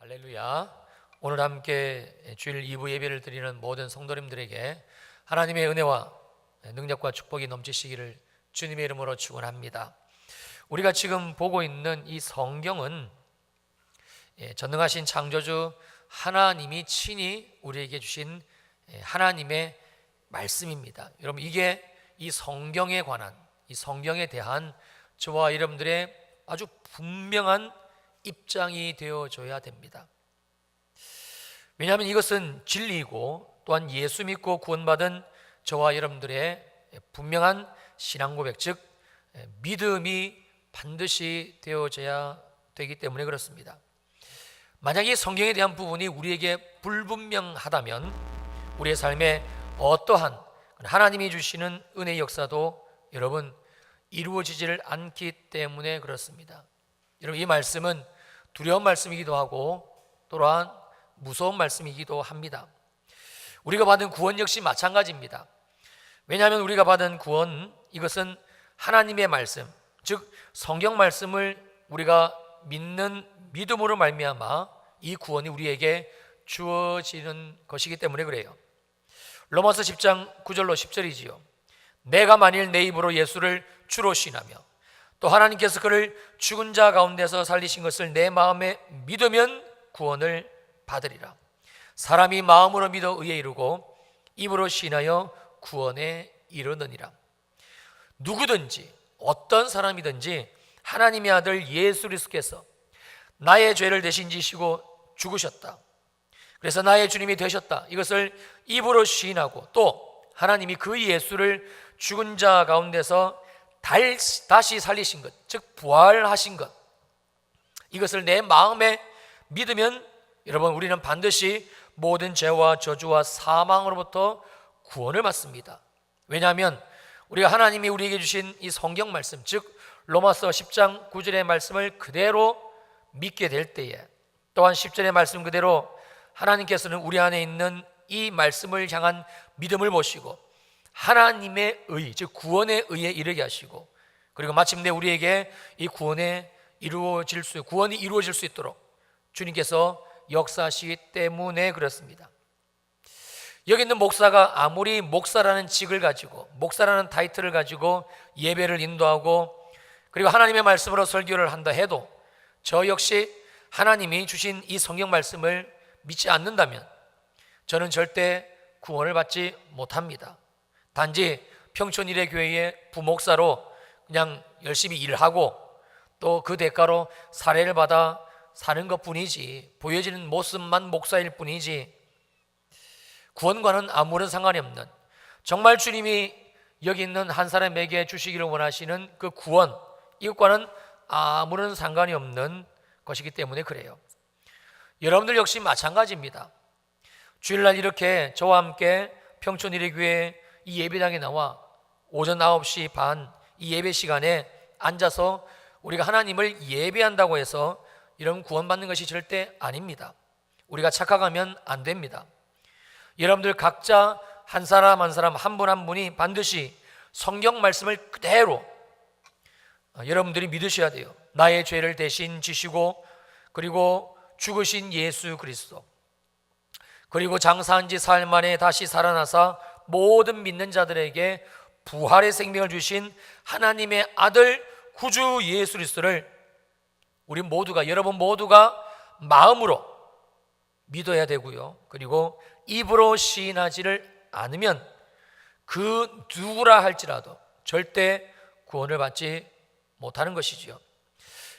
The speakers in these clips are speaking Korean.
할렐루야. 오늘 함께 주일 2부 예배를 드리는 모든 성도님들에게 하나님의 은혜와 능력과 축복이 넘치시기를 주님의 이름으로 축원합니다. 우리가 지금 보고 있는 이 성경은 전능하신 창조주 하나님이 친히 우리에게 주신 하나님의 말씀입니다. 여러분, 이게 이 성경에 관한, 이 성경에 대한 저와 여러분들의 아주 분명한 입장이 되어줘야 됩니다. 왜냐하면 이것은 진리이고 또한 예수 믿고 구원받은 저와 여러분들의 분명한 신앙 고백, 즉 믿음이 반드시 되어져야 되기 때문에 그렇습니다. 만약에 성경에 대한 부분이 우리에게 불분명하다면 우리의 삶에 어떠한 하나님이 주시는 은혜의 역사도 여러분 이루어지지를 않기 때문에 그렇습니다. 여러분, 이 말씀은 두려운 말씀이기도 하고 또한 무서운 말씀이기도 합니다. 우리가 받은 구원 역시 마찬가지입니다. 왜냐하면 우리가 받은 구원, 이것은 하나님의 말씀, 즉 성경 말씀을 우리가 믿는 믿음으로 말미암아 이 구원이 우리에게 주어지는 것이기 때문에 그래요. 로마서 10장 9절로 10절이지요. 내가 만일 내 입으로 예수를 주로 시인하며 또 하나님께서 그를 죽은 자 가운데서 살리신 것을 내 마음에 믿으면 구원을 받으리라. 사람이 마음으로 믿어 의에 이르고 입으로 시인하여 구원에 이르느니라. 누구든지 어떤 사람이든지 하나님의 아들 예수 그리스도께서 나의 죄를 대신 지시고 죽으셨다, 그래서 나의 주님이 되셨다, 이것을 입으로 시인하고 또 하나님이 그 예수를 죽은 자 가운데서 다시 살리신 것, 즉 부활하신 것, 이것을 내 마음에 믿으면 여러분 우리는 반드시 모든 죄와 저주와 사망으로부터 구원을 받습니다. 왜냐하면 우리가 하나님이 우리에게 주신 이 성경 말씀, 즉 로마서 10장 9절의 말씀을 그대로 믿게 될 때에, 또한 10절의 말씀 그대로 하나님께서는 우리 안에 있는 이 말씀을 향한 믿음을 보시고 하나님의 의, 즉 구원의 의에 이르게 하시고, 그리고 마침내 우리에게 이 구원이 이루어질 수 있도록 주님께서 역사하시기 때문에 그렇습니다. 여기 있는 목사가 아무리 목사라는 직을 가지고, 목사라는 타이틀을 가지고 예배를 인도하고 그리고 하나님의 말씀으로 설교를 한다 해도 저 역시 하나님이 주신 이 성경 말씀을 믿지 않는다면 저는 절대 구원을 받지 못합니다. 단지 평촌일의교회의 부목사로 그냥 열심히 일하고 또 그 대가로 사례를 받아 사는 것뿐이지, 보여지는 모습만 목사일 뿐이지 구원과는 아무런 상관이 없는, 정말 주님이 여기 있는 한 사람에게 주시기를 원하시는 그 구원, 이것과는 아무런 상관이 없는 것이기 때문에 그래요. 여러분들 역시 마찬가지입니다. 주일날 이렇게 저와 함께 평촌일의교회 이 예배당에 나와 오전 9시 반 이 예배 시간에 앉아서 우리가 하나님을 예배한다고 해서 이런 구원받는 것이 절대 아닙니다. 우리가 착각하면 안 됩니다. 여러분들 각자 한 사람 한 사람, 한 분 한 분이 반드시 성경 말씀을 그대로 여러분들이 믿으셔야 돼요. 나의 죄를 대신 지시고 그리고 죽으신 예수 그리스도, 그리고 장사한 지 사흘 만에 다시 살아나사 모든 믿는 자들에게 부활의 생명을 주신 하나님의 아들 구주 예수 그리스도를 우리 모두가, 여러분 모두가 마음으로 믿어야 되고요. 그리고 입으로 시인하지를 않으면 그 누구라 할지라도 절대 구원을 받지 못하는 것이지요.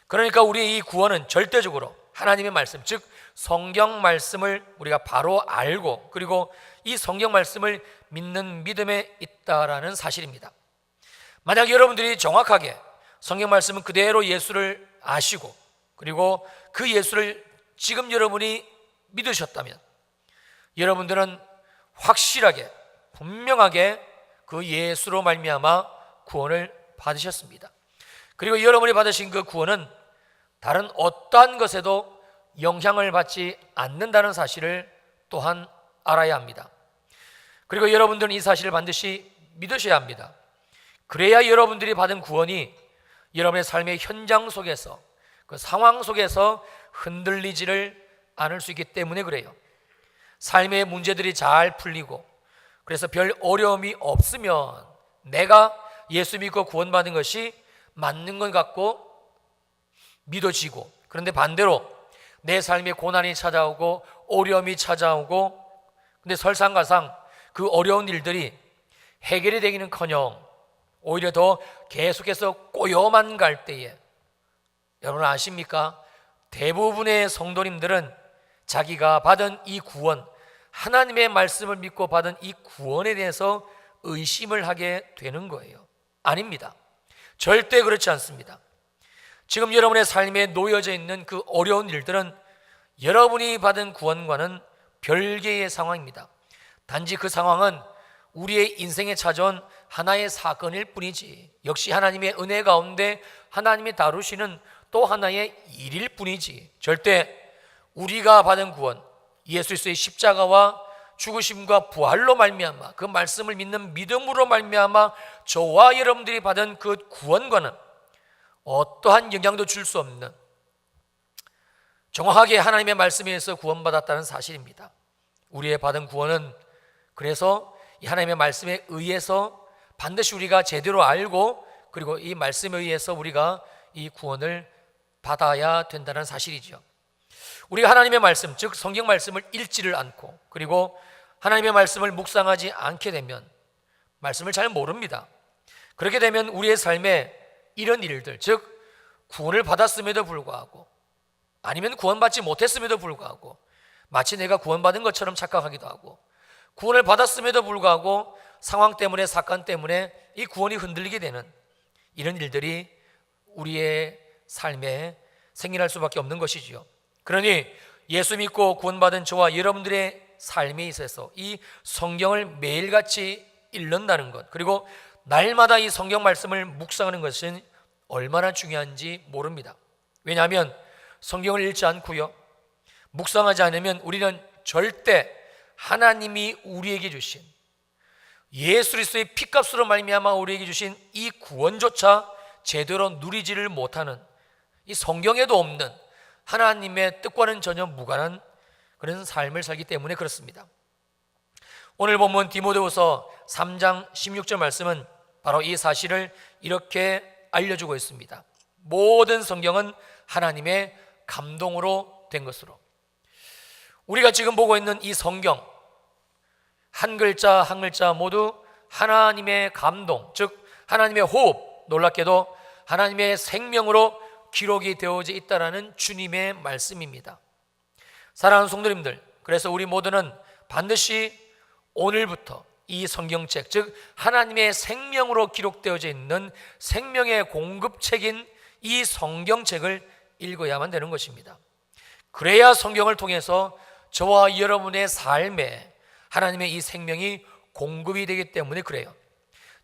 그러니까 우리의 이 구원은 절대적으로 하나님의 말씀, 즉 성경 말씀을 우리가 바로 알고 그리고 이 성경 말씀을 믿는 믿음에 있다라는 사실입니다. 만약 여러분들이 정확하게 성경 말씀은 그대로 예수를 아시고 그리고 그 예수를 지금 여러분이 믿으셨다면 여러분들은 확실하게 분명하게 그 예수로 말미암아 구원을 받으셨습니다. 그리고 여러분이 받으신 그 구원은 다른 어떠한 것에도 영향을 받지 않는다는 사실을 또한 알아야 합니다. 그리고 여러분들은 이 사실을 반드시 믿으셔야 합니다. 그래야 여러분들이 받은 구원이 여러분의 삶의 현장 속에서, 그 상황 속에서 흔들리지를 않을 수 있기 때문에 그래요. 삶의 문제들이 잘 풀리고 그래서 별 어려움이 없으면 내가 예수 믿고 구원받은 것이 맞는 것 같고 믿어지고, 그런데 반대로 내 삶에 고난이 찾아오고 어려움이 찾아오고, 근데 설상가상 그 어려운 일들이 해결이 되기는커녕 오히려 더 계속해서 꼬여만 갈 때에, 여러분 아십니까? 대부분의 성도님들은 자기가 받은 이 구원, 하나님의 말씀을 믿고 받은 이 구원에 대해서 의심을 하게 되는 거예요. 아닙니다. 절대 그렇지 않습니다. 지금 여러분의 삶에 놓여져 있는 그 어려운 일들은 여러분이 받은 구원과는 별개의 상황입니다. 단지 그 상황은 우리의 인생에 찾아온 하나의 사건일 뿐이지, 역시 하나님의 은혜 가운데 하나님이 다루시는 또 하나의 일일 뿐이지, 절대 우리가 받은 구원, 예수 그리스도의 십자가와 죽으심과 부활로 말미암아 그 말씀을 믿는 믿음으로 말미암아 저와 여러분들이 받은 그 구원과는 어떠한 영향도 줄 수 없는, 정확하게 하나님의 말씀에 의해서 구원받았다는 사실입니다. 우리의 받은 구원은 그래서 이 하나님의 말씀에 의해서 반드시 우리가 제대로 알고, 그리고 이 말씀에 의해서 우리가 이 구원을 받아야 된다는 사실이죠. 우리가 하나님의 말씀, 즉 성경 말씀을 읽지를 않고, 그리고 하나님의 말씀을 묵상하지 않게 되면 말씀을 잘 모릅니다. 그렇게 되면 우리의 삶에 이런 일들, 즉 구원을 받았음에도 불구하고 아니면 구원받지 못했음에도 불구하고 마치 내가 구원받은 것처럼 착각하기도 하고, 구원을 받았음에도 불구하고 상황 때문에, 사건 때문에 이 구원이 흔들리게 되는 이런 일들이 우리의 삶에 생겨날 수밖에 없는 것이지요. 그러니 예수 믿고 구원받은 저와 여러분들의 삶에 있어서 이 성경을 매일같이 읽는다는 것, 그리고 날마다 이 성경 말씀을 묵상하는 것은 얼마나 중요한지 모릅니다. 왜냐하면 성경을 읽지 않고요, 묵상하지 않으면 우리는 절대 하나님이 우리에게 주신 예수 그리스도의 피값으로 말미암아 우리에게 주신 이 구원조차 제대로 누리지를 못하는, 이 성경에도 없는 하나님의 뜻과는 전혀 무관한 그런 삶을 살기 때문에 그렇습니다. 오늘 본문 디모데후서 3장 16절 말씀은 바로 이 사실을 이렇게 알려주고 있습니다. 모든 성경은 하나님의 감동으로 된 것으로. 우리가 지금 보고 있는 이 성경, 한 글자 한 글자 모두 하나님의 감동, 즉 하나님의 호흡, 놀랍게도 하나님의 생명으로 기록이 되어져 있다라는 주님의 말씀입니다. 사랑하는 성도님들, 그래서 우리 모두는 반드시 오늘부터 이 성경책, 즉 하나님의 생명으로 기록되어져 있는 생명의 공급책인 이 성경책을 읽어야만 되는 것입니다. 그래야 성경을 통해서 저와 여러분의 삶에 하나님의 이 생명이 공급이 되기 때문에 그래요.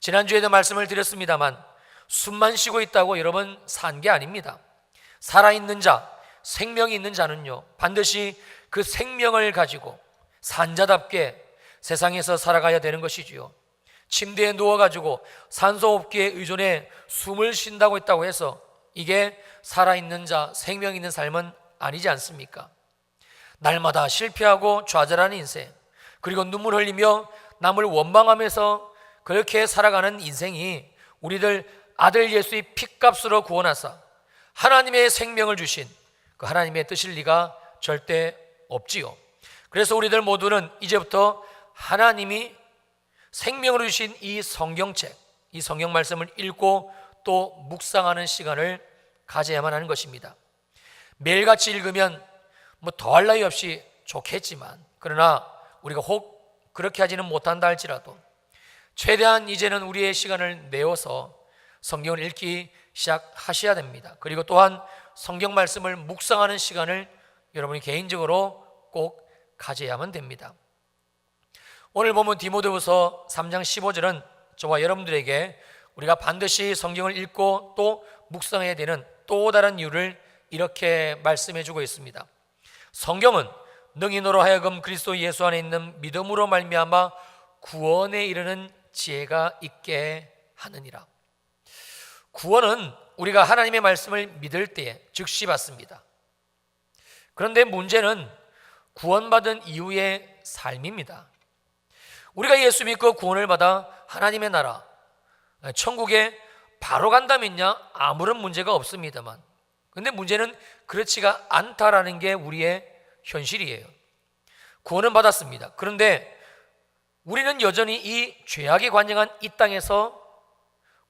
지난주에도 말씀을 드렸습니다만 숨만 쉬고 있다고 여러분 산 게 아닙니다. 살아있는 자, 생명이 있는 자는요 반드시 그 생명을 가지고 산자답게 세상에서 살아가야 되는 것이지요. 침대에 누워가지고 산소호흡기에 의존해 숨을 쉰다고 했다고 해서 이게 살아있는 자, 생명 있는 삶은 아니지 않습니까? 날마다 실패하고 좌절하는 인생, 그리고 눈물 흘리며 남을 원망하면서 그렇게 살아가는 인생이 우리들 아들 예수의 피값으로 구원하사 하나님의 생명을 주신 그 하나님의 뜻일 리가 절대 없지요. 그래서 우리들 모두는 이제부터 하나님이 생명으로 주신 이 성경책, 이 성경 말씀을 읽고 또 묵상하는 시간을 가져야만 하는 것입니다. 매일같이 읽으면 뭐 더할 나위 없이 좋겠지만, 그러나 우리가 혹 그렇게 하지는 못한다 할지라도 최대한 이제는 우리의 시간을 내어서 성경을 읽기 시작하셔야 됩니다. 그리고 또한 성경 말씀을 묵상하는 시간을 여러분이 개인적으로 꼭 가져야만 됩니다. 오늘 보면 디모데후서 3장 15절은 저와 여러분들에게 우리가 반드시 성경을 읽고 또 묵상해야 되는 또 다른 이유를 이렇게 말씀해 주고 있습니다. 성경은 능히 너로 하여금 그리스도 예수 안에 있는 믿음으로 말미암아 구원에 이르는 지혜가 있게 하느니라. 구원은 우리가 하나님의 말씀을 믿을 때에 즉시 받습니다. 그런데 문제는 구원받은 이후의 삶입니다. 우리가 예수 믿고 구원을 받아 하나님의 나라, 천국에 바로 간다면야 아무런 문제가 없습니다만, 근데 문제는 그렇지가 않다라는 게 우리의 현실이에요. 구원은 받았습니다. 그런데 우리는 여전히 이 죄악에 관영한 이 땅에서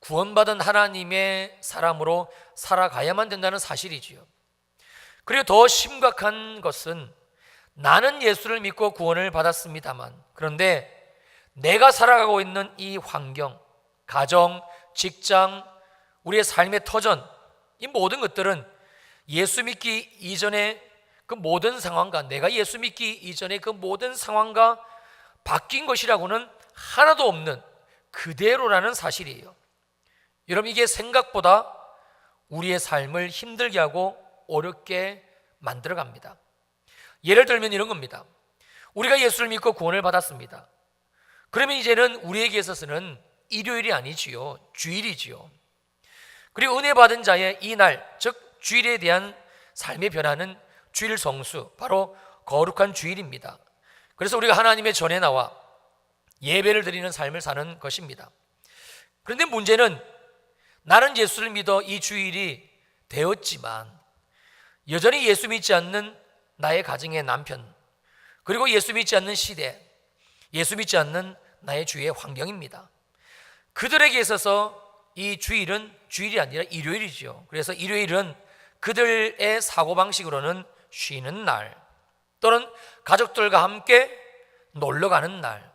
구원받은 하나님의 사람으로 살아가야만 된다는 사실이지요. 그리고 더 심각한 것은 나는 예수를 믿고 구원을 받았습니다만, 그런데 내가 살아가고 있는 이 환경, 가정, 직장, 우리의 삶의 터전, 이 모든 것들은 예수 믿기 이전의 그 모든 상황과 내가 예수 믿기 이전의 그 모든 상황과 바뀐 것이라고는 하나도 없는 그대로라는 사실이에요. 여러분, 이게 생각보다 우리의 삶을 힘들게 하고 어렵게 만들어갑니다. 예를 들면 이런 겁니다. 우리가 예수를 믿고 구원을 받았습니다. 그러면 이제는 우리에게 있어서는 일요일이 아니지요, 주일이지요. 그리고 은혜 받은 자의 이 날, 즉 주일에 대한 삶의 변화는 주일 성수, 바로 거룩한 주일입니다. 그래서 우리가 하나님의 전에 나와 예배를 드리는 삶을 사는 것입니다. 그런데 문제는 나는 예수를 믿어 이 주일이 되었지만 여전히 예수 믿지 않는 나의 가정의 남편, 그리고 예수 믿지 않는 시대, 예수 믿지 않는 나의 주위의 환경입니다. 그들에게 있어서 이 주일은 주일이 아니라 일요일이죠. 그래서 일요일은 그들의 사고방식으로는 쉬는 날, 또는 가족들과 함께 놀러 가는 날,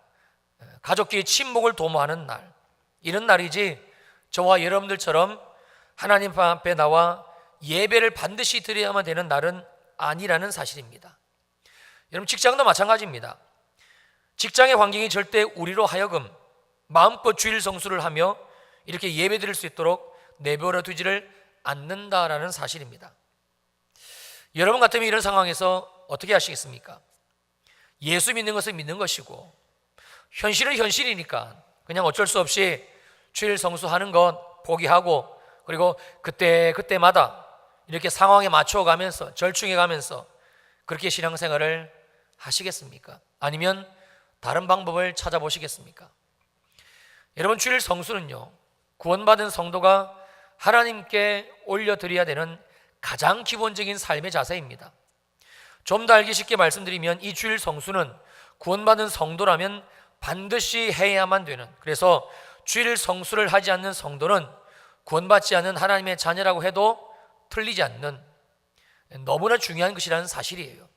가족끼리 친목을 도모하는 날, 이런 날이지 저와 여러분들처럼 하나님 앞에 나와 예배를 반드시 드려야만 되는 날은 아니라는 사실입니다. 여러분, 직장도 마찬가지입니다. 직장의 환경이 절대 우리로 하여금 마음껏 주일 성수를 하며 이렇게 예배 드릴 수 있도록 내버려 두지를 않는다라는 사실입니다. 여러분 같으면 이런 상황에서 어떻게 하시겠습니까? 예수 믿는 것은 믿는 것이고 현실은 현실이니까 그냥 어쩔 수 없이 주일 성수하는 것 포기하고, 그리고 그때마다 이렇게 상황에 맞춰가면서 절충해가면서 그렇게 신앙생활을 하시겠습니까? 아니면 다른 방법을 찾아보시겠습니까? 여러분, 주일 성수는요, 구원받은 성도가 하나님께 올려드려야 되는 가장 기본적인 삶의 자세입니다. 좀 더 알기 쉽게 말씀드리면 이 주일 성수는 구원받은 성도라면 반드시 해야만 되는, 그래서 주일 성수를 하지 않는 성도는 구원받지 않는 하나님의 자녀라고 해도 틀리지 않는 너무나 중요한 것이라는 사실이에요.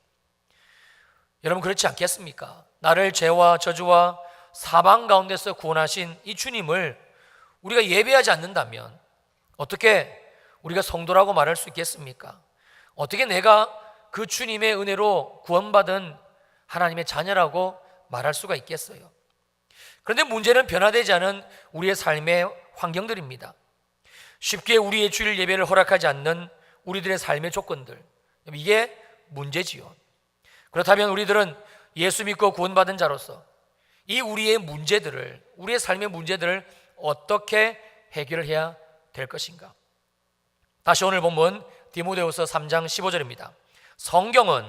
여러분, 그렇지 않겠습니까? 나를 죄와 저주와 사방 가운데서 구원하신 이 주님을 우리가 예배하지 않는다면 어떻게 우리가 성도라고 말할 수 있겠습니까? 어떻게 내가 그 주님의 은혜로 구원받은 하나님의 자녀라고 말할 수가 있겠어요? 그런데 문제는 변화되지 않은 우리의 삶의 환경들입니다. 쉽게 우리의 주일 예배를 허락하지 않는 우리들의 삶의 조건들, 이게 문제지요. 그렇다면 우리들은 예수 믿고 구원받은 자로서 이 우리의 문제들을, 우리의 삶의 문제들을 어떻게 해결을 해야 될 것인가? 다시 오늘 본문 디모데후서 3장 15절입니다. 성경은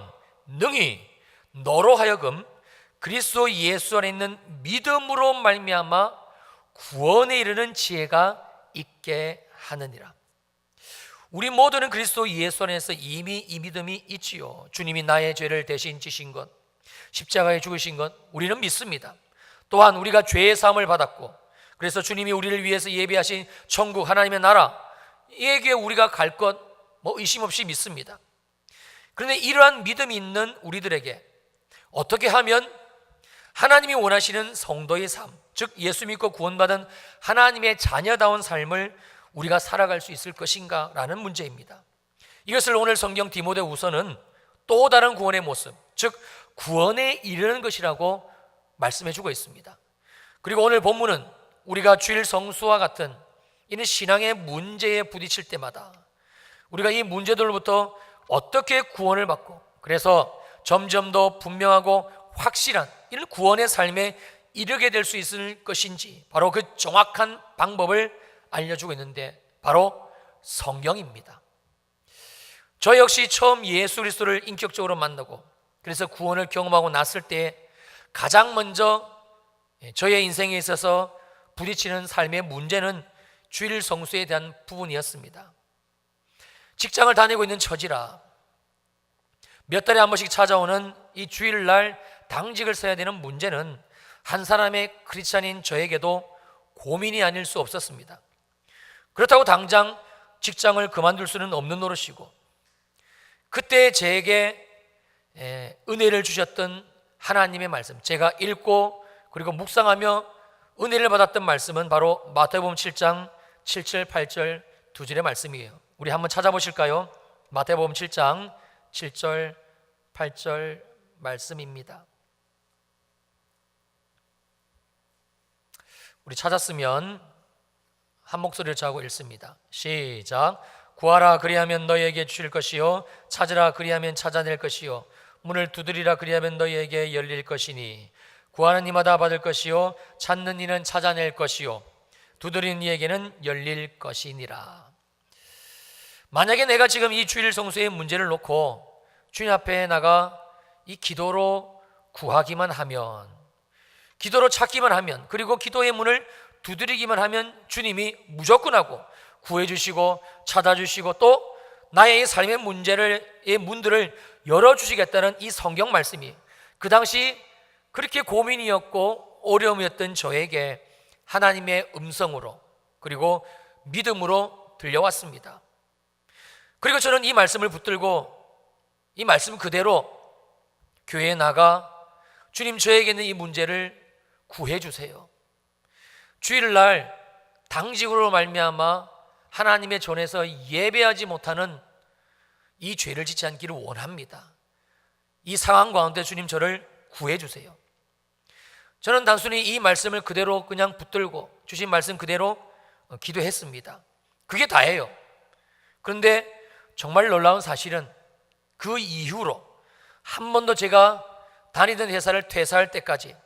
능히 너로 하여금 그리스도 예수 안에 있는 믿음으로 말미암아 구원에 이르는 지혜가 있게 하느니라. 우리 모두는 그리스도 예수 안에서 이미 이 믿음이 있지요. 주님이 나의 죄를 대신 지신 것, 십자가에 죽으신 것 우리는 믿습니다. 또한 우리가 죄의 사함을 받았고, 그래서 주님이 우리를 위해서 예비하신 천국 하나님의 나라, 이에게 우리가 갈 것 의심 없이 믿습니다. 그런데 이러한 믿음이 있는 우리들에게 어떻게 하면 하나님이 원하시는 성도의 삶, 즉 예수 믿고 구원받은 하나님의 자녀다운 삶을 우리가 살아갈 수 있을 것인가 라는 문제입니다. 이것을 오늘 성경 디모데후서는 또 다른 구원의 모습, 즉 구원에 이르는 것이라고 말씀해 주고 있습니다. 그리고 오늘 본문은 우리가 주일 성수와 같은 이는 신앙의 문제에 부딪힐 때마다 우리가 이 문제들로부터 어떻게 구원을 받고, 그래서 점점 더 분명하고 확실한 이런 구원의 삶에 이르게 될 수 있을 것인지, 바로 그 정확한 방법을 알려주고 있는데 바로 성경입니다. 저 역시 처음 예수 그리스도를 인격적으로 만나고 그래서 구원을 경험하고 났을 때 가장 먼저 저의 인생에 있어서 부딪히는 삶의 문제는 주일 성수에 대한 부분이었습니다. 직장을 다니고 있는 처지라 몇 달에 한 번씩 찾아오는 이 주일날 당직을 서야 되는 문제는 한 사람의 크리스찬인 저에게도 고민이 아닐 수 없었습니다. 그렇다고 당장 직장을 그만둘 수는 없는 노릇이고, 그때 제게 은혜를 주셨던 하나님의 말씀, 제가 읽고 그리고 묵상하며 은혜를 받았던 말씀은 바로 마태복음 7장 7절 8절 두 절의 말씀이에요. 우리 한번 찾아보실까요? 마태복음 7장 7절 8절 말씀입니다. 우리 찾았으면 한 목소리를 짜고 읽습니다. 시작. 구하라 그리하면 너희에게 주실 것이요 찾으라 그리하면 찾아낼 것이요 문을 두드리라 그리하면 너희에게 열릴 것이니 구하는 이마다 받을 것이요 찾는 이는 찾아낼 것이요 두드리는 이에게는 열릴 것이니라. 만약에 내가 지금 이 주일 성수의 문제를 놓고 주님 앞에 나가 이 기도로 구하기만 하면, 기도로 찾기만 하면, 그리고 기도의 문을 두드리기만 하면 주님이 무조건 하고 구해주시고 찾아주시고 또 나의 이 삶의 문들을 열어주시겠다는 이 성경 말씀이 그 당시 그렇게 고민이었고 어려움이었던 저에게 하나님의 음성으로 그리고 믿음으로 들려왔습니다. 그리고 저는 이 말씀을 붙들고 이 말씀 그대로 교회에 나가 주님 저에게 있는 이 문제를 구해주세요. 주일날 당직으로 말미암아 하나님의 전에서 예배하지 못하는 이 죄를 짓지 않기를 원합니다. 이 상황 가운데 주님 저를 구해주세요. 저는 단순히 이 말씀을 그대로 그냥 붙들고 주신 말씀 그대로 기도했습니다. 그게 다예요. 그런데 정말 놀라운 사실은 그 이후로 한 번도 제가 다니던 회사를 퇴사할 때까지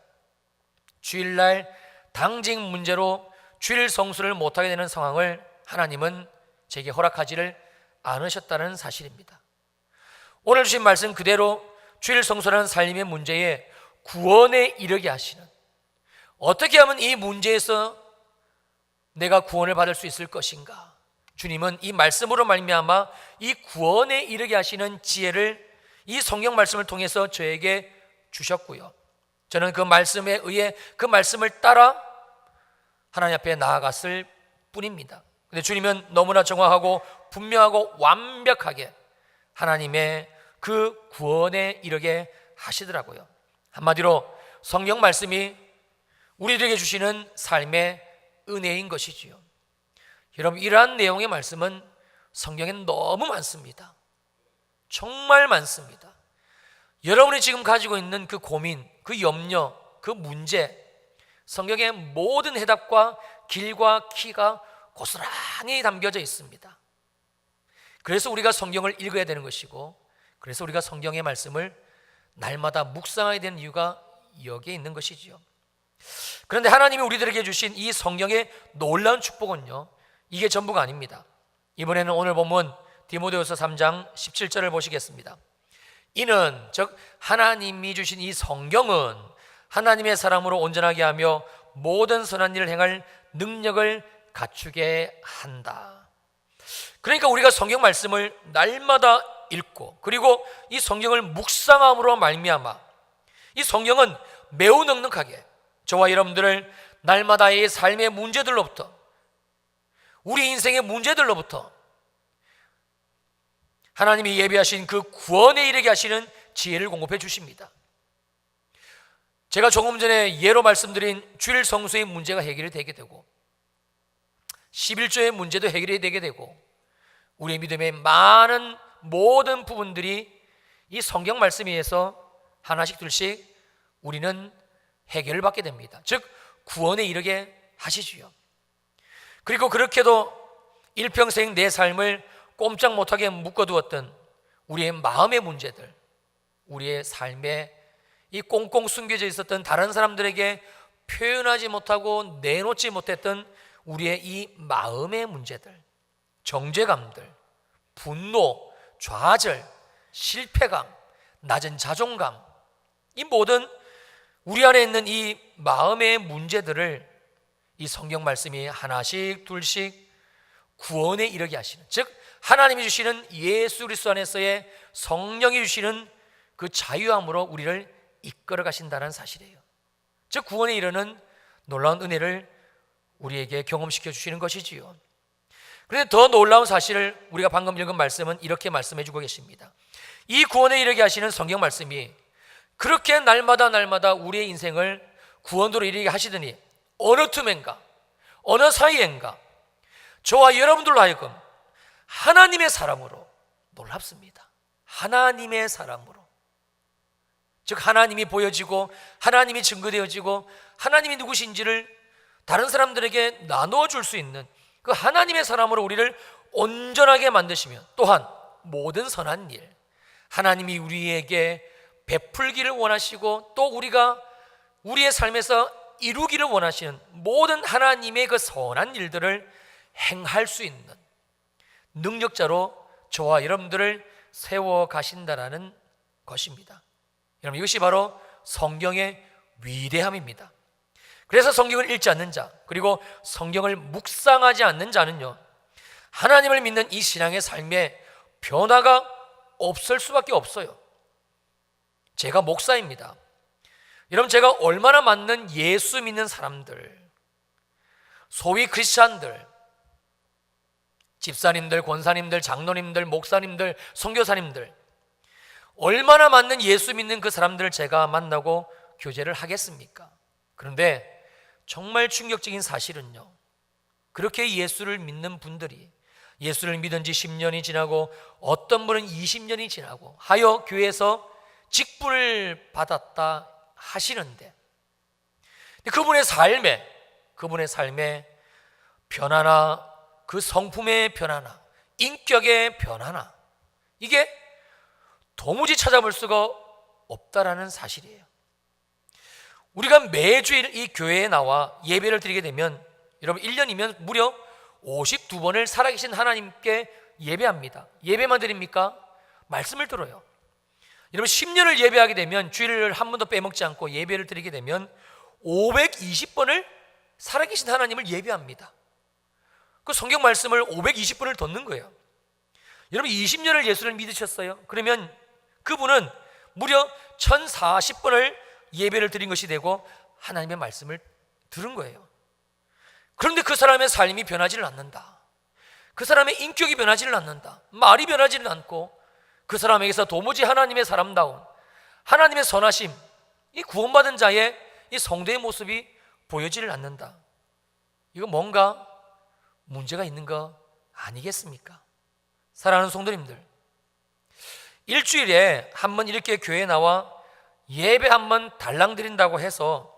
주일날 당직 문제로 주일 성수를 못하게 되는 상황을 하나님은 제게 허락하지를 않으셨다는 사실입니다. 오늘 주신 말씀 그대로 주일 성수라는 삶의 문제에 구원에 이르게 하시는, 어떻게 하면 이 문제에서 내가 구원을 받을 수 있을 것인가, 주님은 이 말씀으로 말미암아 이 구원에 이르게 하시는 지혜를 이 성경 말씀을 통해서 저에게 주셨고요, 저는 그 말씀에 의해 그 말씀을 따라 하나님 앞에 나아갔을 뿐입니다. 근데 주님은 너무나 정확하고 분명하고 완벽하게 하나님의 그 구원에 이르게 하시더라고요. 한마디로 성경 말씀이 우리들에게 주시는 삶의 은혜인 것이지요. 여러분, 이러한 내용의 말씀은 성경에 너무 많습니다. 정말 많습니다. 여러분이 지금 가지고 있는 그 고민, 그 염려, 그 문제, 성경의 모든 해답과 길과 키가 고스란히 담겨져 있습니다. 그래서 우리가 성경을 읽어야 되는 것이고, 그래서 우리가 성경의 말씀을 날마다 묵상해야 되는 이유가 여기에 있는 것이지요. 그런데 하나님이 우리들에게 주신 이 성경의 놀라운 축복은요, 이게 전부가 아닙니다. 이번에는 오늘 본문 디모데후서 3장 17절을 보시겠습니다. 이는 즉 하나님이 주신 이 성경은 하나님의 사람으로 온전하게 하며 모든 선한 일을 행할 능력을 갖추게 한다. 그러니까 우리가 성경 말씀을 날마다 읽고 그리고 이 성경을 묵상함으로 말미암아 이 성경은 매우 넉넉하게 저와 여러분들을 날마다의 삶의 문제들로부터, 우리 인생의 문제들로부터 하나님이 예비하신 그 구원에 이르게 하시는 지혜를 공급해 주십니다. 제가 조금 전에 예로 말씀드린 주일 성수의 문제가 해결이 되게 되고 11조의 문제도 해결이 되게 되고 우리의 믿음의 많은 모든 부분들이 이 성경 말씀에 의해서 하나씩 둘씩 우리는 해결을 받게 됩니다. 즉 구원에 이르게 하시지요. 그리고 그렇게도 일평생 내 삶을 꼼짝 못하게 묶어두었던 우리의 마음의 문제들, 우리의 삶에 이 꽁꽁 숨겨져 있었던 다른 사람들에게 표현하지 못하고 내놓지 못했던 우리의 이 마음의 문제들, 정죄감들, 분노, 좌절, 실패감, 낮은 자존감, 이 모든 우리 안에 있는 이 마음의 문제들을 이 성경 말씀이 하나씩 둘씩 구원에 이르게 하시는, 즉 하나님이 주시는 예수 그리스도 안에서의 성령이 주시는 그 자유함으로 우리를 이끌어 가신다는 사실이에요. 즉 구원에 이르는 놀라운 은혜를 우리에게 경험시켜 주시는 것이지요. 그런데 더 놀라운 사실을 우리가 방금 읽은 말씀은 이렇게 말씀해 주고 계십니다. 이 구원에 이르게 하시는 성경 말씀이 그렇게 날마다 우리의 인생을 구원으로 이르게 하시더니 어느 틈엔가 어느 사이엔가 저와 여러분들로 하여금 하나님의 사람으로, 놀랍습니다, 하나님의 사람으로, 즉 하나님이 보여지고 하나님이 증거되어지고 하나님이 누구신지를 다른 사람들에게 나누어 줄 수 있는 그 하나님의 사람으로 우리를 온전하게 만드시며, 또한 모든 선한 일 하나님이 우리에게 베풀기를 원하시고 또 우리가 우리의 삶에서 이루기를 원하시는 모든 하나님의 그 선한 일들을 행할 수 있는 능력자로 저와 여러분들을 세워 가신다라는 것입니다. 여러분, 이것이 바로 성경의 위대함입니다. 그래서 성경을 읽지 않는 자, 그리고 성경을 묵상하지 않는 자는요, 하나님을 믿는 이 신앙의 삶에 변화가 없을 수밖에 없어요. 제가 목사입니다. 여러분, 제가 얼마나 많은 예수 믿는 사람들, 소위 크리스찬들, 집사님들, 권사님들, 장로님들, 목사님들, 선교사님들, 얼마나 많은 예수 믿는 그 사람들을 제가 만나고 교제를 하겠습니까? 그런데 정말 충격적인 사실은요, 그렇게 예수를 믿는 분들이 예수를 믿은 지 10년이 지나고 어떤 분은 20년이 지나고 하여 교회에서 직분을 받았다 하시는데, 그분의 삶에 변화나 그 성품의 변화나 인격의 변화나 이게 도무지 찾아볼 수가 없다라는 사실이에요. 우리가 매주일 이 교회에 나와 예배를 드리게 되면 여러분 1년이면 무려 52번을 살아계신 하나님께 예배합니다. 예배만 드립니까? 말씀을 들어요. 여러분 10년을 예배하게 되면 주일을 한 번도 빼먹지 않고 예배를 드리게 되면 520번을 살아계신 하나님을 예배합니다. 그 성경 말씀을 520번을 듣는 거예요. 여러분 20년을 예수를 믿으셨어요? 그러면 그분은 무려 1040번을 예배를 드린 것이 되고 하나님의 말씀을 들은 거예요. 그런데 그 사람의 삶이 변하지를 않는다. 그 사람의 인격이 변하지를 않는다. 말이 변하지를 않고 그 사람에게서 도무지 하나님의 사람다운 하나님의 선하심, 이 구원받은 자의 이 성도의 모습이 보여지를 않는다. 이거 뭔가 문제가 있는 거 아니겠습니까? 사랑하는 성도님들, 일주일에 한 번 이렇게 교회에 나와 예배 한 번 달랑 드린다고 해서,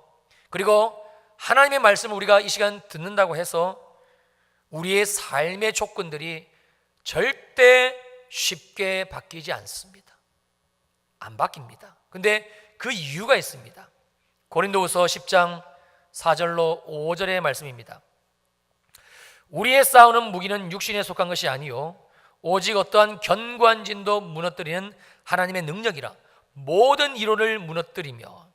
그리고 하나님의 말씀을 우리가 이 시간 듣는다고 해서 우리의 삶의 조건들이 절대 쉽게 바뀌지 않습니다. 안 바뀝니다. 근데 그 이유가 있습니다. 고린도후서 10장 4절로 5절의 말씀입니다. 우리의 싸우는 무기는 육신에 속한 것이 아니요 오직 어떠한 견고한 진도 무너뜨리는 하나님의 능력이라 모든 이론을 무너뜨리며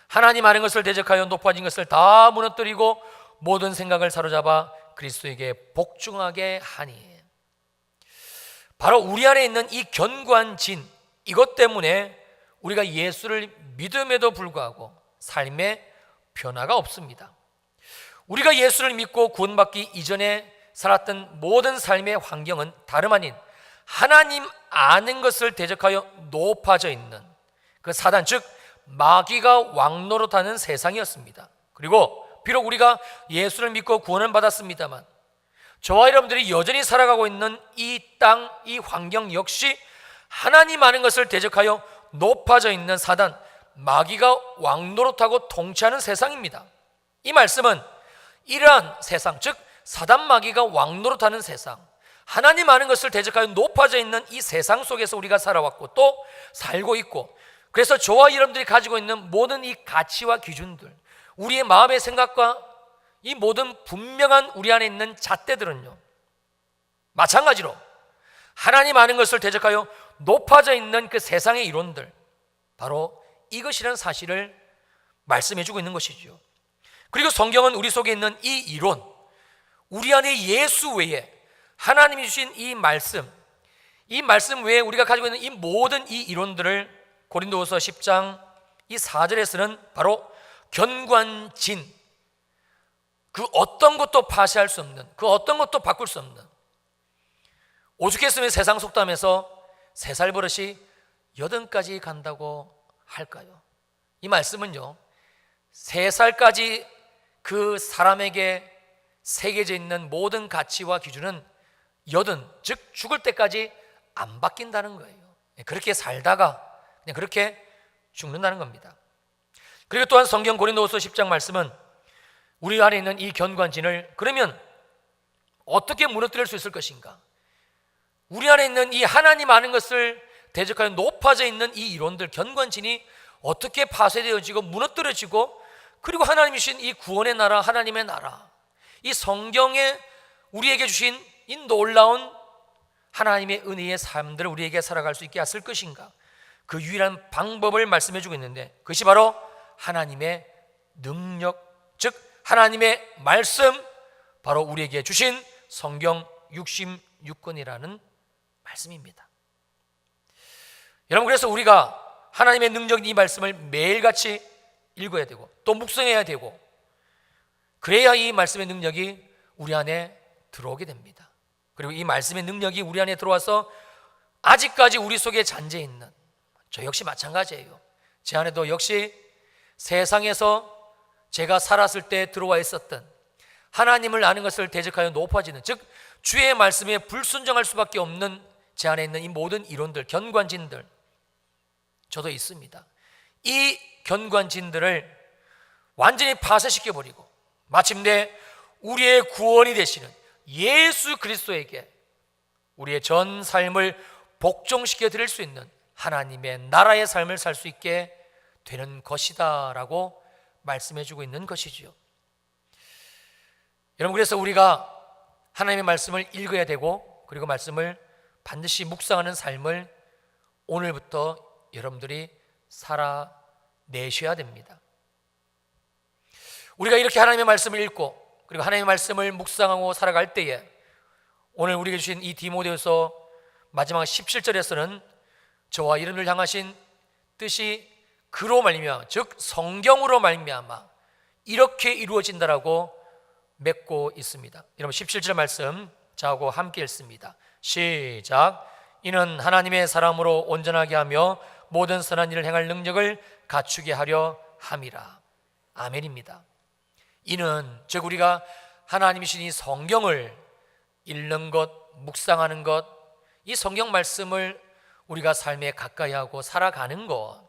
하나님 아는 것을 대적하여 높아진 것을 다 무너뜨리고 모든 생각을 사로잡아 그리스도에게 복종하게 하니, 바로 우리 안에 있는 이 견고한 진, 이것 때문에 우리가 예수를 믿음에도 불구하고 삶에 변화가 없습니다. 우리가 예수를 믿고 구원받기 이전에 살았던 모든 삶의 환경은 다름 아닌 하나님 아는 것을 대적하여 높아져 있는 그 사단, 즉 마귀가 왕노릇하는 세상이었습니다. 그리고 비록 우리가 예수를 믿고 구원을 받았습니다만 저와 여러분들이 여전히 살아가고 있는 이 땅, 이 환경 역시 하나님 아는 것을 대적하여 높아져 있는 사단, 마귀가 왕노릇하고 통치하는 세상입니다. 이 말씀은 이러한 세상, 즉 사단 마귀가 왕노릇하는 세상, 하나님 아는 것을 대적하여 높아져 있는 이 세상 속에서 우리가 살아왔고 또 살고 있고, 그래서 저와 여러분들이 가지고 있는 모든 이 가치와 기준들, 우리의 마음의 생각과 이 모든 분명한 우리 안에 있는 잣대들은요, 마찬가지로 하나님 아는 것을 대적하여 높아져 있는 그 세상의 이론들, 바로 이것이라는 사실을 말씀해 주고 있는 것이죠. 그리고 성경은 우리 속에 있는 이 이론, 우리 안에 예수 외에 하나님이 주신 이 말씀 외에 우리가 가지고 있는 이 모든 이 이론들을 고린도후서 10장 이 4절에서는 바로 견관진, 그 어떤 것도 파쇄할 수 없는, 그 어떤 것도 바꿀 수 없는, 오죽했으면 세상 속담에서 3살 버릇이 80까지 간다고 할까요? 이 말씀은요, 3살까지 그 사람에게 새겨져 있는 모든 가치와 기준은 80, 즉 죽을 때까지 안 바뀐다는 거예요. 그렇게 살다가 그냥 그렇게 죽는다는 겁니다. 그리고 또한 성경 고린도후서 10장 말씀은 우리 안에 있는 이 견관진을 그러면 어떻게 무너뜨릴 수 있을 것인가? 우리 안에 있는 이 하나님 아는 것을 대적하여 높아져 있는 이 이론들, 견관진이 어떻게 파쇄되어지고 무너뜨려지고, 그리고 하나님이 주신 이 구원의 나라, 하나님의 나라, 이 성경에 우리에게 주신 이 놀라운 하나님의 은혜의 삶들을 우리에게 살아갈 수 있게 했을 것인가? 그 유일한 방법을 말씀해 주고 있는데, 그것이 바로 하나님의 능력, 즉 하나님의 말씀, 바로 우리에게 주신 성경 66권이라는 말씀입니다. 여러분, 그래서 우리가 하나님의 능력인 이 말씀을 매일같이 읽어야 되고 또 묵상해야 되고, 그래야 이 말씀의 능력이 우리 안에 들어오게 됩니다. 그리고 이 말씀의 능력이 우리 안에 들어와서 아직까지 우리 속에 잔재해 있는, 저 역시 마찬가지예요. 제 안에도 역시 세상에서 제가 살았을 때 들어와 있었던 하나님을 아는 것을 대적하여 높아지는, 즉 주의 말씀에 불순종할 수밖에 없는 제 안에 있는 이 모든 이론들, 견관진들, 저도 있습니다. 이 견관진들을 완전히 파쇄시켜버리고 마침내 우리의 구원이 되시는 예수 그리스도에게 우리의 전 삶을 복종시켜 드릴 수 있는 하나님의 나라의 삶을 살 수 있게 되는 것이다 라고 말씀해 주고 있는 것이지요. 여러분, 그래서 우리가 하나님의 말씀을 읽어야 되고, 그리고 말씀을 반드시 묵상하는 삶을 오늘부터 여러분들이 살아내셔야 됩니다. 우리가 이렇게 하나님의 말씀을 읽고 그리고 하나님의 말씀을 묵상하고 살아갈 때에, 오늘 우리에게 주신 이 디모데후서 마지막 17절에서는 저와 여러분을 향하신 뜻이 그로 말미암아, 즉 성경으로 말미암아 이렇게 이루어진다라고 맺고 있습니다. 여러분, 17절 말씀 저하고 함께 읽습니다. 시작. 이는 하나님의 사람으로 온전하게 하며 모든 선한 일을 행할 능력을 갖추게 하려 함이라. 아멘입니다. 이는, 즉 우리가 하나님이 주신 이 성경을 읽는 것, 묵상하는 것, 이 성경 말씀을 우리가 삶에 가까이 하고 살아가는 것,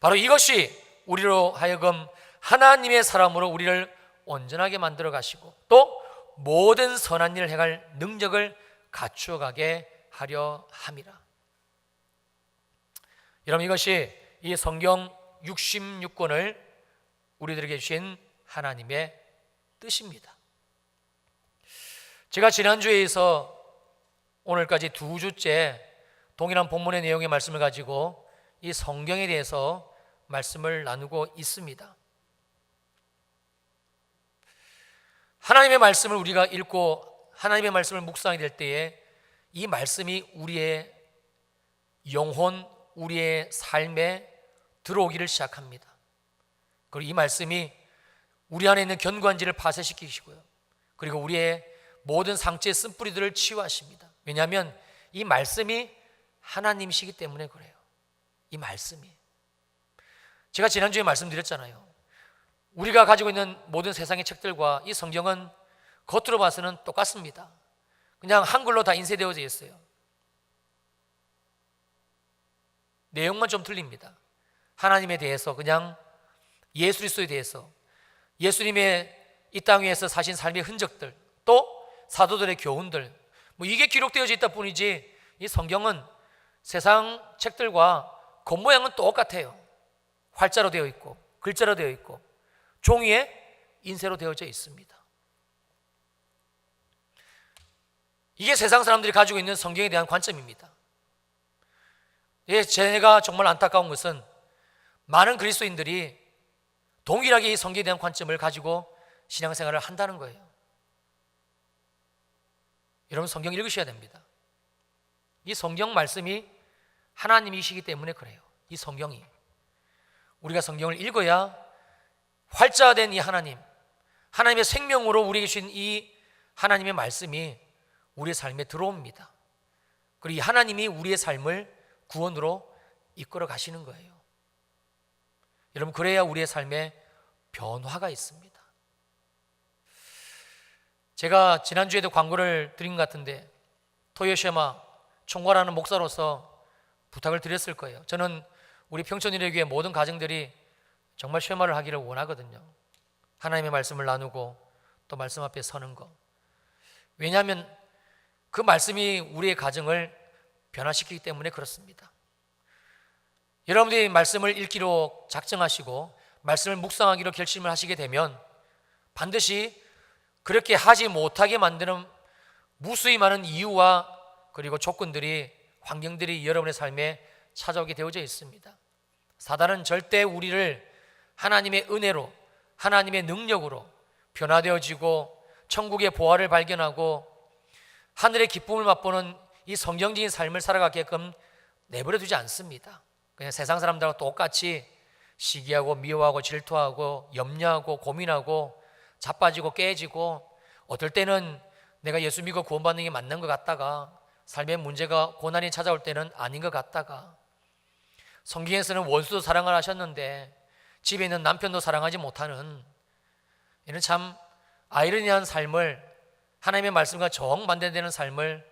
바로 이것이 우리로 하여금 하나님의 사람으로 우리를 온전하게 만들어 가시고 또 모든 선한 일을 행할 능력을 갖추어 가게 하려 함이라. 여러분, 이것이 이 성경 66권을 우리들에게 주신 하나님의 뜻입니다. 제가 지난주에서 오늘까지 2주째 동일한 본문의 내용의 말씀을 가지고 이 성경에 대해서 말씀을 나누고 있습니다. 하나님의 말씀을 우리가 읽고 하나님의 말씀을 묵상하게 될 때에 이 말씀이 우리의 영혼, 우리의 삶에 들어오기를 시작합니다. 그리고 이 말씀이 우리 안에 있는 견관지를 파쇄시키시고요, 그리고 우리의 모든 상처의 쓴뿌리들을 치유하십니다. 왜냐하면 이 말씀이 하나님이시기 때문에 그래요. 이 말씀이, 제가 지난주에 말씀드렸잖아요. 우리가 가지고 있는 모든 세상의 책들과 이 성경은 겉으로 봐서는 똑같습니다. 그냥 한글로 다 인쇄되어져 있어요. 내용만 좀 틀립니다. 하나님에 대해서, 그냥 예수 그리스도에 대해서, 예수님의 이 땅 위에서 사신 삶의 흔적들, 또 사도들의 교훈들, 이게 기록되어져 있다 뿐이지 이 성경은 세상 책들과 겉모양은 똑같아요. 활자로 되어 있고 글자로 되어 있고 종이에 인쇄로 되어져 있습니다. 이게 세상 사람들이 가지고 있는 성경에 대한 관점입니다. 제가 정말 안타까운 것은 많은 그리스도인들이 동일하게 이 성경에 대한 관점을 가지고 신앙생활을 한다는 거예요. 여러분, 성경 읽으셔야 됩니다. 이 성경 말씀이 하나님이시기 때문에 그래요. 이 성경이 우리가 성경을 읽어야 활자된 이 하나님, 하나님의 생명으로 우리에게 주신 이 하나님의 말씀이 우리의 삶에 들어옵니다. 그리고 이 하나님이 우리의 삶을 구원으로 이끌어 가시는 거예요. 여러분, 그래야 우리의 삶에 변화가 있습니다. 제가 지난주에도 광고를 드린 것 같은데, 토요시마 총괄하는 목사로서 부탁을 드렸을 거예요. 저는 우리 평촌일회교회 모든 가정들이 정말 쉐마를 하기를 원하거든요. 하나님의 말씀을 나누고 또 말씀 앞에 서는 거. 왜냐하면 그 말씀이 우리의 가정을 변화시키기 때문에 그렇습니다. 여러분들이 말씀을 읽기로 작정하시고 말씀을 묵상하기로 결심을 하시게 되면 반드시 그렇게 하지 못하게 만드는 무수히 많은 이유와 그리고 조건들이, 환경들이 여러분의 삶에 찾아오게 되어져 있습니다. 사단은 절대 우리를 하나님의 은혜로, 하나님의 능력으로 변화되어지고 천국의 보화를 발견하고 하늘의 기쁨을 맛보는 이 성경적인 삶을 살아가게끔 내버려 두지 않습니다. 그냥 세상 사람들하고 똑같이 시기하고 미워하고 질투하고 염려하고 고민하고 자빠지고 깨지고, 어떨 때는 내가 예수 믿고 구원받는 게 맞는 것 같다가 삶의 문제가 고난이 찾아올 때는 아닌 것 같다가, 성경에서는 원수도 사랑을 하셨는데 집에 있는 남편도 사랑하지 못하는, 이는 참 아이러니한 삶을, 하나님의 말씀과 정반대되는 삶을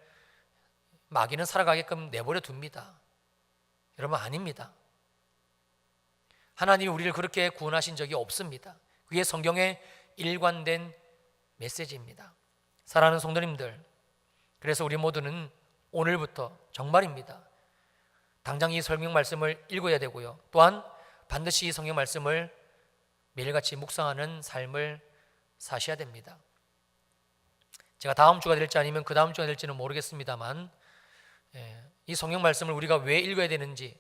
마귀는 살아가게끔 내버려 둡니다. 여러분, 아닙니다. 하나님이 우리를 그렇게 구원하신 적이 없습니다. 그게 성경의 일관된 메시지입니다. 사랑하는 성도님들, 그래서 우리 모두는 오늘부터 정말입니다, 당장 이 성경 말씀을 읽어야 되고요, 또한 반드시 이 성경 말씀을 매일같이 묵상하는 삶을 사셔야 됩니다. 제가 다음 주가 될지 아니면 그 다음 주가 될지는 모르겠습니다만, 이 성경 말씀을 우리가 왜 읽어야 되는지,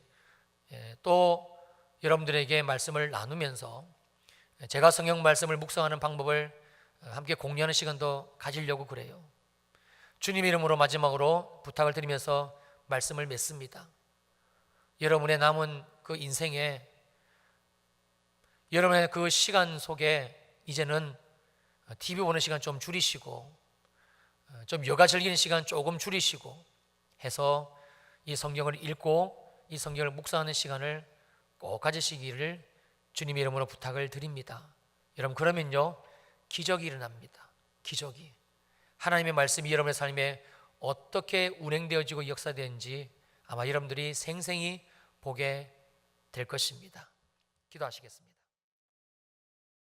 또 여러분들에게 말씀을 나누면서 제가 성경 말씀을 묵상하는 방법을 함께 공유하는 시간도 가지려고 그래요. 주님 이름으로 마지막으로 부탁을 드리면서 말씀을 맺습니다. 여러분의 남은 그 인생에, 여러분의 그 시간 속에 이제는 TV 보는 시간 좀 줄이시고, 좀 여가 즐기는 시간 조금 줄이시고 해서 이 성경을 읽고 이 성경을 묵상하는 시간을 꼭 가지시기를 주님 이름으로 부탁을 드립니다. 여러분, 그러면요, 기적이 일어납니다. 기적이. 하나님의 말씀이 여러분의 삶에 어떻게 운행되어지고 역사되는지 아마 여러분들이 생생히 보게 될 것입니다. 기도하시겠습니다.